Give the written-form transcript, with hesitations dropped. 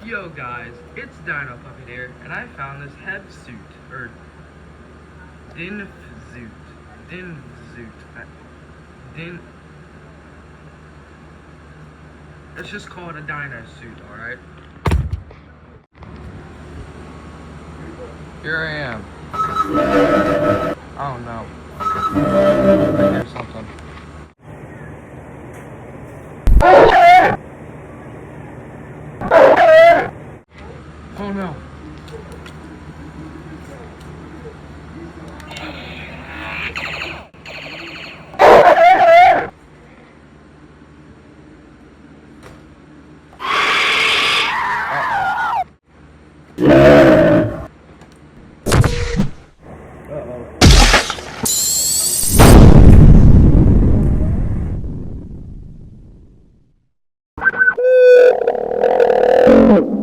Yo guys, it's Dino Puppet here, and I found this head suit, or din zoot, din zoot, din. Let's just call it a dino suit, alright? Here I am. Oh no. I hear something. Oh no. Uh-oh.